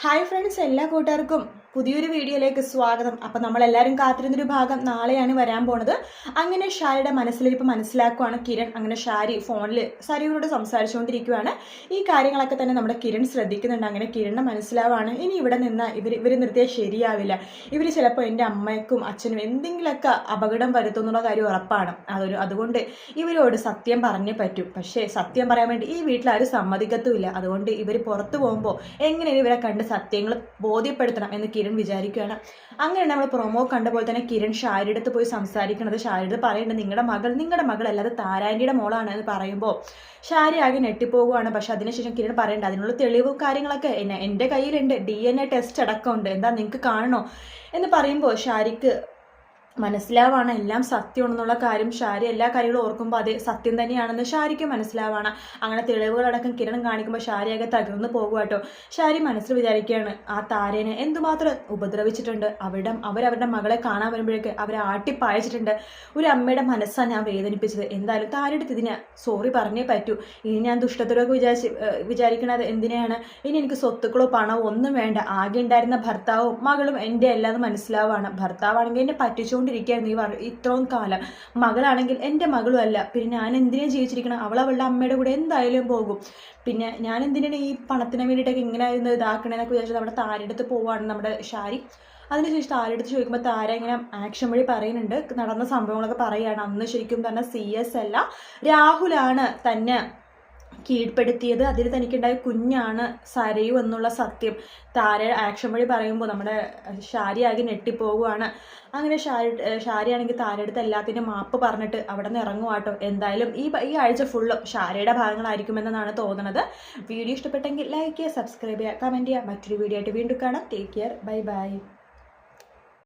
Hi friends, എല്ലാ കൂട്ടുകാർക്കും പുതിയൊരു വീഡിയോയിലേക്ക് സ്വാഗതം. അപ്പം നമ്മളെല്ലാവരും കാത്തിരുന്നൊരു ഭാഗം നാളെയാണ് വരാൻ പോണത്. അങ്ങനെ ഷാരിയുടെ മനസ്സിലിരിപ്പ് മനസ്സിലാക്കുവാണ് കിരൺ. അങ്ങനെ ഷാരി ഫോണിൽ സരിയോട് സംസാരിച്ചുകൊണ്ടിരിക്കുകയാണ്. ഈ കാര്യങ്ങളൊക്കെ തന്നെ നമ്മുടെ കിരൺ ശ്രദ്ധിക്കുന്നുണ്ട്. അങ്ങനെ കിരണിന് മനസ്സിലാവാണ് ഇനി ഇവിടെ നിന്ന് ഇവർ നിർത്തിയാൽ ശരിയാവില്ല. ഇവർ ചിലപ്പോൾ എൻ്റെ അമ്മയ്ക്കും അച്ഛനും എന്തെങ്കിലുമൊക്കെ അപകടം വരുത്തുന്നുള്ള കാര്യം ഉറപ്പാണ്. അതുകൊണ്ട് ഇവരോട് സത്യം പറഞ്ഞേ പറ്റൂ. പക്ഷേ സത്യം പറയാൻ വേണ്ടി ഈ വീട്ടിലാരും സമ്മതിക്കത്തുമില്ല. അതുകൊണ്ട് ഇവർ പുറത്തു പോകുമ്പോൾ എങ്ങനെയാണ് ഇവരെ കണ്ട് സത്യങ്ങൾ ബോധ്യപ്പെടുത്തണം എന്ന് കിരൺ വിചാരിക്കുകയാണ്. അങ്ങനെ നമ്മൾ പ്രൊമോ കണ്ട പോലെ തന്നെ കിരൺ ഷാരിയുടെ അടുത്ത് പോയി സംസാരിക്കുന്നത്. ഷാരിയുടെ പറയുന്നത് നിങ്ങളുടെ മകൾ അല്ലാതെ താരാൻ്റിയുടെ മോളാണ് എന്ന് പറയുമ്പോൾ ഷാരി ആകെ ഞെട്ടിപ്പോകുകയാണ്. പക്ഷെ അതിനുശേഷം കിരൺ പറയേണ്ട അതിനുള്ള തെളിവും കാര്യങ്ങളൊക്കെ എൻ്റെ കയ്യിലുണ്ട്, DNA ടെസ്റ്റ് അടക്കമുണ്ട്, എന്താ നിങ്ങൾക്ക് കാണണോ എന്ന് പറയുമ്പോൾ ഷാരിക്ക് മനസ്സിലാവാണ് എല്ലാം സത്യമാണെന്നുള്ള കാര്യം. ഷാരി എല്ലാ കാര്യങ്ങളും ഓർക്കുമ്പോൾ അത് സത്യം തന്നെയാണെന്ന് ഷാരിക്ക് മനസ്സിലാവാണ്. അങ്ങനെ തെളിവുകളടക്കം കിരൺ കാണിക്കുമ്പോൾ ഷാരിയൊക്കെ തകർന്നു പോകുക കേട്ടോ. ഷാരി മനസ്സിൽ വിചാരിക്കുകയാണ് ആ താരേനെ എന്തുമാത്രം ഉപദ്രവിച്ചിട്ടുണ്ട്. അവരവരുടെ മകളെ കാണാൻ വരുമ്പോഴേക്ക് അവരെ ആട്ടിപ്പായച്ചിട്ടുണ്ട്. ഒരു അമ്മയുടെ മനസ്സാണ് ഞാൻ വേദനിപ്പിച്ചത്. എന്തായാലും താരയുടെ ഇതിന് സോറി പറഞ്ഞേ പറ്റൂ. ഇനി ഞാൻ ദുഷ്ടത്തിലൊക്കെ വിചാരിക്കണത് എന്തിനാണ്? ഇനി എനിക്ക് സ്വത്തുക്കളോ പണമോ ഒന്നും വേണ്ട. ആകെ ഉണ്ടായിരുന്ന ഭർത്താവും മകളും എൻ്റെ അല്ലാതെ മനസ്സിലാവാണ്. ഭർത്താവാണെങ്കിൽ എന്നെ പറ്റിച്ചുകൊണ്ട് ഇത്രയും കാലം. മകളാണെങ്കിൽ എൻ്റെ മകളും അല്ല. പിന്നെ ഞാൻ എന്തിനാ ജീവിച്ചിരിക്കണം? അവളുടെ അമ്മയുടെ കൂടെ എന്തായാലും പോകും. പിന്നെ ഞാൻ എന്തിനാണ് ഈ പണത്തിന് വേണ്ടിയിട്ടൊക്കെ ഇങ്ങനെ ഇതാക്കണേന്നൊക്കെ വിചാരിച്ചത് നമ്മുടെ താരടുത്ത് പോവാണ് നമ്മുടെ ഷാരി. അതിനുശേഷം താരടുത്ത് ചോദിക്കുമ്പോൾ താര ഇങ്ങനെ ആക്ഷൻ വഴി പറയുന്നുണ്ട്, നടന്ന സംഭവങ്ങളൊക്കെ പറയുകയാണ്. അന്ന് ശരിക്കും പറഞ്ഞ CS അല്ല, രാഹുലാണ് തന്നെ കീഴ്പ്പെടുത്തിയത്. അതിൽ തനിക്കുണ്ടായ കുഞ്ഞാണ് സരയു എന്നുള്ള സത്യം താര ആക്ഷൻ വഴി പറയുമ്പോൾ നമ്മുടെ ഷാരി ആകെ ഞെട്ടിപ്പോകുകയാണ്. അങ്ങനെ ഷാരിയാണെങ്കിൽ താരടുത്ത് എല്ലാത്തിനും മാപ്പ് പറഞ്ഞിട്ട് അവിടെ നിന്ന് ഇറങ്ങുവാട്ടോ. എന്തായാലും ഈ ആഴ്ച ഫുള്ളും ഷാരിയുടെ ഭാഗങ്ങളായിരിക്കുമെന്നാണ് തോന്നുന്നത്. വീഡിയോ ഇഷ്ടപ്പെട്ടെങ്കിൽ ലൈക്ക് ചെയ്യുക, സബ്സ്ക്രൈബ് ചെയ്യുക, കമൻറ്റ് ചെയ്യുക. മറ്റൊരു വീഡിയോ ആയിട്ട് വീണ്ടും കാണാം. Take care, bye bye.